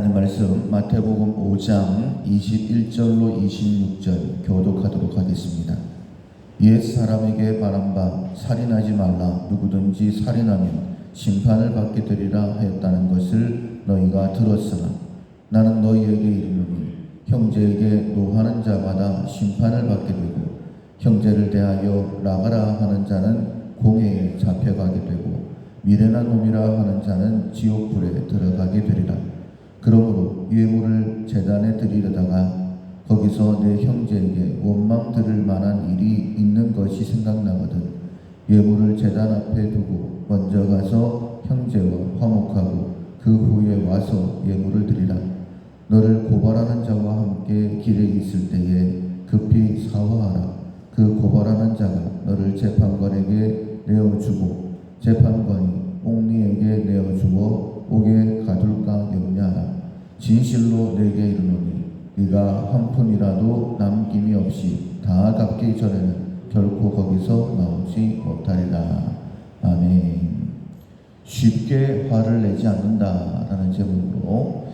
하나님 말씀 마태복음 5장 21절로 26절 교독하도록 하겠습니다. 옛 사람에게 바란 바 살인하지 말라. 누구든지 살인하면 심판을 받게 되리라 하였다는 것을 너희가 들었으나 나는 너희에게 이르노니 형제에게 노하는 자마다 심판을 받게 되고 형제를 대하여 나가라 하는 자는 공회에 잡혀가게 되고 미련한 놈이라 하는 자는 지옥불에 들어가게 되리라. 그러므로 예물을 제단에 드리려다가 거기서 내 형제에게 원망 들을 만한 일이 있는 것이 생각나거든 예물을 제단 앞에 두고 먼저 가서 형제와 화목하고 그 후에 와서 예물을 드리라. 너를 고발하는 자와 함께 길에 있을 때에 급히 사화하라. 그 고발하는 자가 너를 재판관에게 내어주고 재판관이 옥리에게 내어주어 옥에 가둘까 염려하라. 진실로 내게 이르노니 네가 한 푼이라도 남김이 없이 다 갚기 전에는 결코 거기서 나오지 못하리라. 아멘. 쉽게 화를 내지 않는다라는 제목으로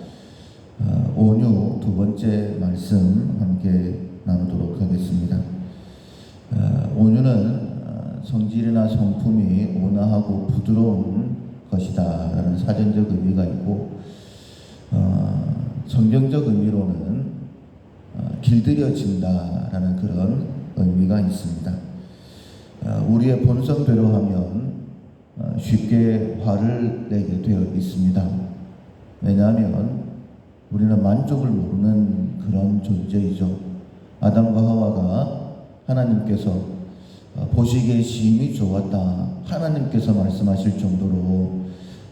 온유 두 번째 말씀 함께 나누도록 하겠습니다. 온유는 성질이나 성품이 온화하고 부드러운 것이다 라는 사전적 의미가 있고 성경적 의미로는 길들여진다 라는 그런 의미가 있습니다. 우리의 본성대로 하면 쉽게 화를 내게 되어 있습니다. 왜냐하면 우리는 만족을 모르는 그런 존재이죠. 아담과 하와가 하나님께서 보시기에 심히 좋았다. 하나님께서 말씀하실 정도로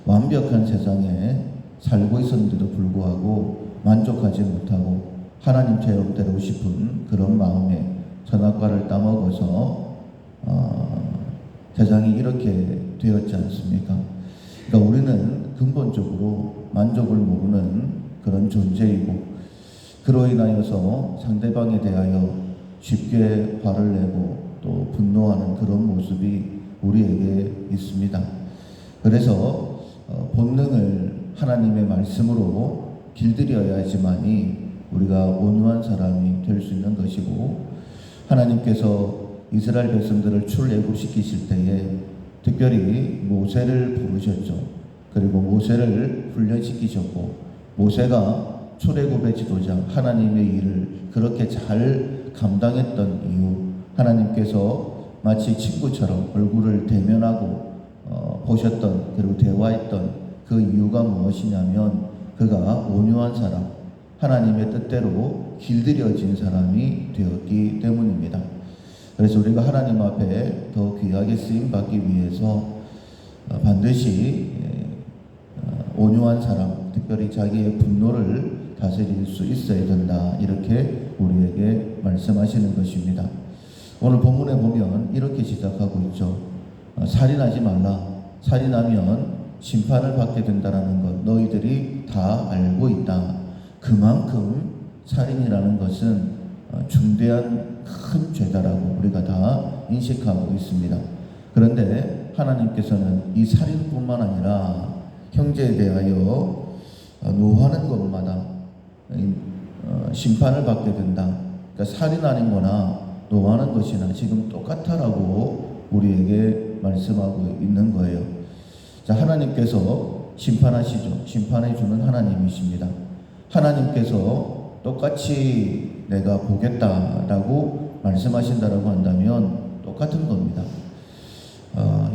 완벽한 세상에 살고 있었는데도 불구하고 만족하지 못하고 하나님처럼 되고 싶은 그런 마음에 선악과를 따먹어서 세상이 이렇게 되었지 않습니까? 그러니까 우리는 근본적으로 만족을 모르는 그런 존재이고 그로 인하여서 상대방에 대하여 쉽게 화를 내고 또 분노하는 그런 모습이 우리에게 있습니다. 그래서 본능을 하나님의 말씀으로 길들여야지만이 우리가 온유한 사람이 될 수 있는 것이고 하나님께서 이스라엘 백성들을 출애굽시키실 때에 특별히 모세를 부르셨죠. 그리고 모세를 훈련시키셨고 모세가 출애굽의 지도자 하나님의 일을 그렇게 잘 감당했던 이유 하나님께서 마치 친구처럼 얼굴을 대면하고 보셨던 그리고 대화했던 그 이유가 무엇이냐면 그가 온유한 사람 하나님의 뜻대로 길들여진 사람이 되었기 때문입니다. 그래서 우리가 하나님 앞에 더 귀하게 쓰임받기 위해서 반드시 온유한 사람 특별히 자기의 분노를 다스릴 수 있어야 된다 이렇게 우리에게 말씀하시는 것입니다. 오늘 본문에 보면 이렇게 시작하고 있죠. 살인하지 말라. 살인하면 심판을 받게 된다는 것 너희들이 다 알고 있다. 그만큼 살인이라는 것은 중대한 큰 죄다라고 우리가 다 인식하고 있습니다. 그런데 하나님께서는 이 살인뿐만 아니라 형제에 대하여 노하는 것마다 심판을 받게 된다. 그러니까 살인하는 거나 노하는 것이나 지금 똑같다라고 우리에게 말씀하고 있는 거예요. 자, 하나님께서 심판하시죠. 심판해 주는 하나님이십니다. 하나님께서 똑같이 내가 보겠다라고 말씀하신다라고 한다면 똑같은 겁니다.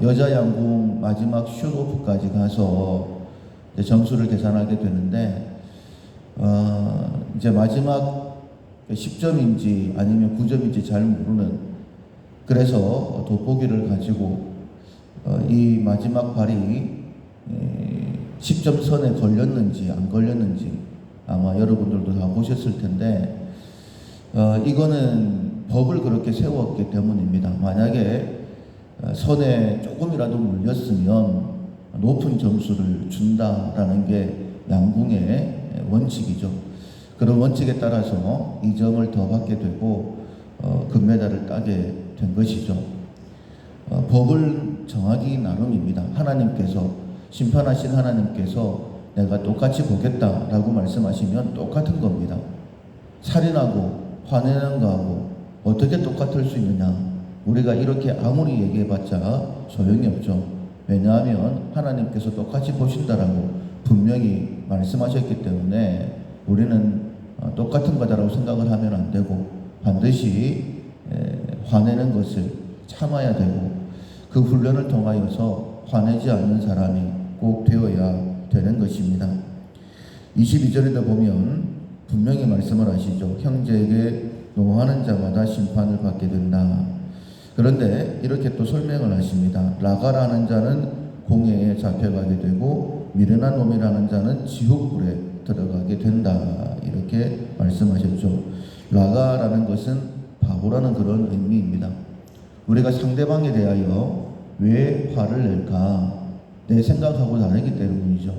여자 양궁 마지막 슛오프까지 가서 이제 점수를 계산하게 되는데 이제 마지막 10점인지 아니면 9점인지 잘 모르는 그래서 돋보기를 가지고 이 마지막 발이 10점 선에 걸렸는지 안 걸렸는지 아마 여러분들도 다 보셨을 텐데 이거는 법을 그렇게 세웠기 때문입니다. 만약에 선에 조금이라도 물렸으면 높은 점수를 준다라는 게 양궁의 원칙이죠. 그런 원칙에 따라서 2점을 더 받게 되고 금메달을 따게 된 것이죠. 법을 정하기 나름입니다. 하나님께서 심판하신 하나님께서 내가 똑같이 보겠다라고 말씀하시면 똑같은 겁니다. 살인하고 화내는 거하고 어떻게 똑같을 수 있느냐? 우리가 이렇게 아무리 얘기해봤자 소용이 없죠. 왜냐하면 하나님께서 똑같이 보신다라고 분명히 말씀하셨기 때문에 우리는 똑같은 거다라고 생각을 하면 안 되고 반드시 화내는 것을 참아야 되고 그 훈련을 통하여서 화내지 않는 사람이 꼭 되어야 되는 것입니다. 22절에도 보면 분명히 말씀을 하시죠. 형제에게 노하는 자마다 심판을 받게 된다. 그런데 이렇게 또 설명을 하십니다. 라가라는 자는 공회에 잡혀가게 되고 미련한 놈이라는 자는 지옥불에 들어가게 된다. 이렇게 말씀하셨죠. 라가라는 것은 바보라는 그런 의미입니다. 우리가 상대방에 대하여 왜 화를 낼까? 내 생각하고 다르기 때문이죠.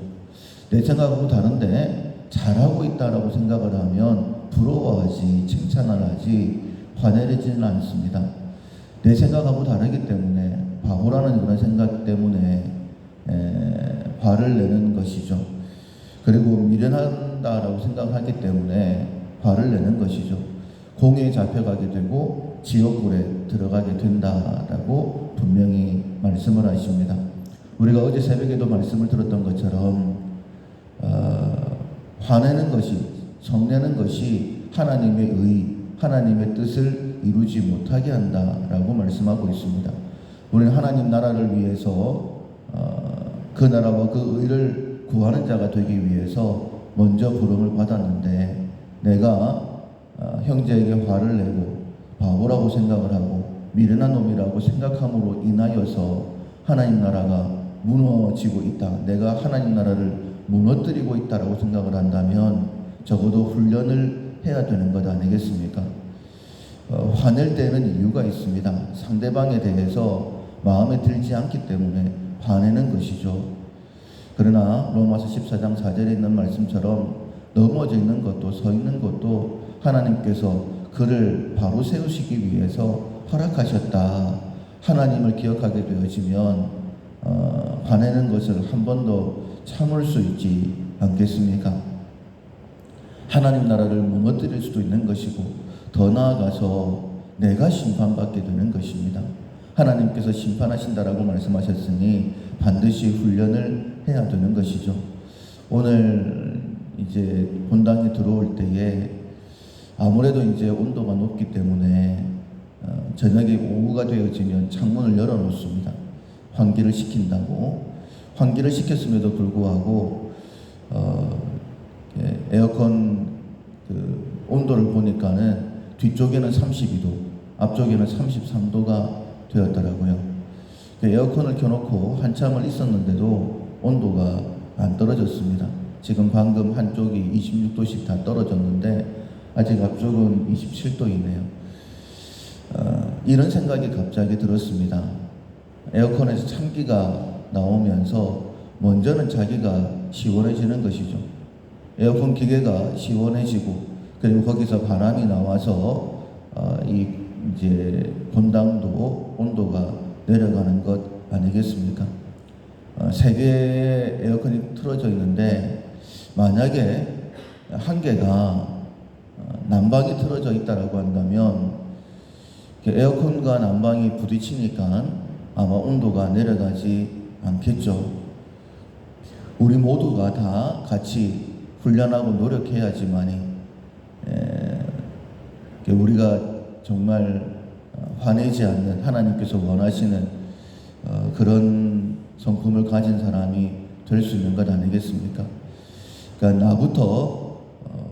내 생각하고 다른데 잘하고 있다라고 생각을 하면 부러워하지, 칭찬을 하지, 화내지는 않습니다. 내 생각하고 다르기 때문에 바보라는 그런 생각 때문에 화를 내는 것이죠. 그리고 미련한다라고 생각하기 때문에 화를 내는 것이죠. 공에 잡혀가게 되고 지옥불에 들어가게 된다라고 분명히 말씀을 하십니다. 우리가 어제 새벽에도 말씀을 들었던 것처럼 화내는 것이, 성내는 것이 하나님의 의, 하나님의 뜻을 이루지 못하게 한다라고 말씀하고 있습니다. 우리는 하나님 나라를 위해서 그 나라와 그 의를 구하는 자가 되기 위해서 먼저 부름을 받았는데 내가 형제에게 화를 내고 바보라고 생각을 하고 미련한 놈이라고 생각함으로 인하여서 하나님 나라가 무너지고 있다. 내가 하나님 나라를 무너뜨리고 있다라고 생각을 한다면 적어도 훈련을 해야 되는 것 아니겠습니까? 화낼 때는 이유가 있습니다. 상대방에 대해서 마음에 들지 않기 때문에 화내는 것이죠. 그러나 로마서 14장 4절에 있는 말씀처럼 넘어져 있는 것도 서 있는 것도 하나님께서 그를 바로 세우시기 위해서 허락하셨다. 하나님을 기억하게 되어지면 화내는 것을 한 번 더 참을 수 있지 않겠습니까? 하나님 나라를 무너뜨릴 수도 있는 것이고 더 나아가서 내가 심판받게 되는 것입니다. 하나님께서 심판하신다라고 말씀하셨으니 반드시 훈련을 해야 되는 것이죠. 오늘 이제 본당에 들어올 때에 아무래도 이제 온도가 높기 때문에 저녁에 오후가 되어지면 창문을 열어놓습니다. 환기를 시킨다고. 환기를 시켰음에도 불구하고 에어컨 그 온도를 보니까는 뒤쪽에는 32도, 앞쪽에는 33도가 되었더라고요. 에어컨을 켜놓고 한참을 있었는데도 온도가 안 떨어졌습니다. 지금 방금 한쪽이 26도씩 다 떨어졌는데 아직 앞쪽은 27도이네요. 이런 생각이 갑자기 들었습니다. 에어컨에서 찬기가 나오면서 먼저는 자기가 시원해지는 것이죠. 에어컨 기계가 시원해지고 그리고 거기서 바람이 나와서 이제 본당도 온도가 내려가는 것 아니겠습니까? 세 개의 에어컨이 틀어져 있는데 만약에 한 개가 난방이 틀어져 있다라고 한다면 에어컨과 난방이 부딪히니까 아마 온도가 내려가지 않겠죠. 우리 모두가 다 같이 훈련하고 노력해야지만이 우리가 정말 화내지 않는 하나님께서 원하시는 그런 성품을 가진 사람이 될 수 있는 것 아니겠습니까? 그러니까 나부터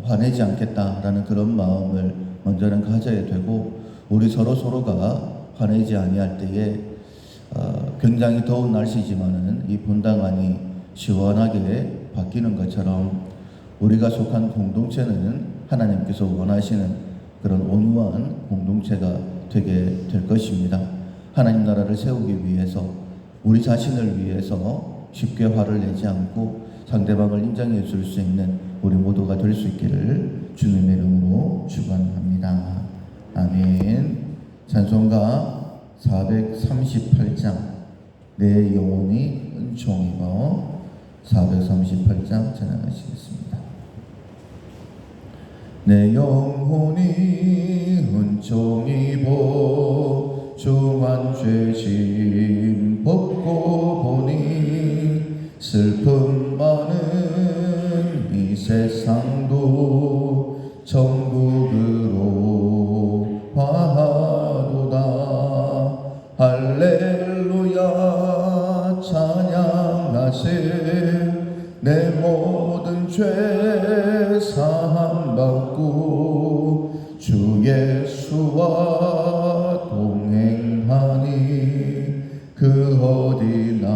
화내지 않겠다라는 그런 마음을 먼저는 가져야 되고 우리 서로가 화내지 아니할 때에 굉장히 더운 날씨지만은 이 본당 안이 시원하게 바뀌는 것처럼 우리가 속한 공동체는 하나님께서 원하시는 그런 온유한 공동체가 되게 될 것입니다. 하나님 나라를 세우기 위해서 우리 자신을 위해서 쉽게 화를 내지 않고 상대방을 인정해 줄 수 있는 우리 모두가 될 수 있기를 주님의 이름으로 축원합니다. 아멘. 찬송가 438장 내 영혼이 은총이고 438장 찬양하시겠습니다. 내 영혼이 은총이 보중한 죄짐 벗고 보니 슬픔 많은 이 세상도 천국으로 화하도다. 할렐루야 찬양하세. 내 모든 죄 사함받고 주 예수와 동행하니 그 어디나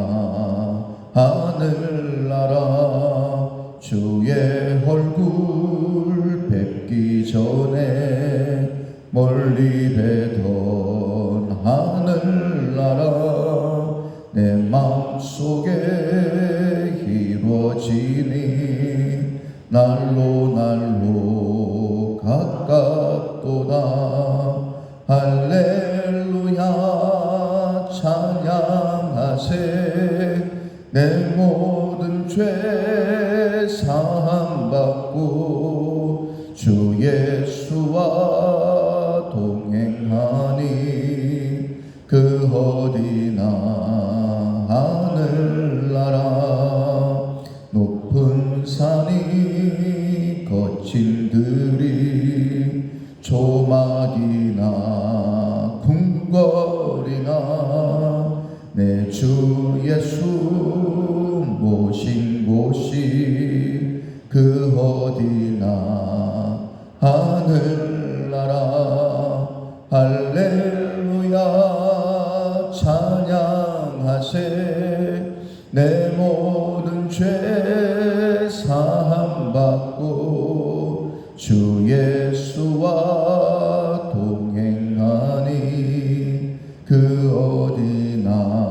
하늘나라. 주의 얼굴 뵙기 전에 멀리 뵈던 하늘나라. 내 맘속에 이루어지니 날로 날로 가깝도다. 할렐루야 찬양하세. 내 모든 죄 사함받고 주 예수와 동행하니 그 어디나 하늘나라. 높은 산이 거친 들이 조막이나 궁궐이나 내 주 예수 모신 곳이 그 어디나 하늘나라. 할렐루야 찬양하세. 내 모든 죄 사함받고 주 예수와 동행하니 그 어디나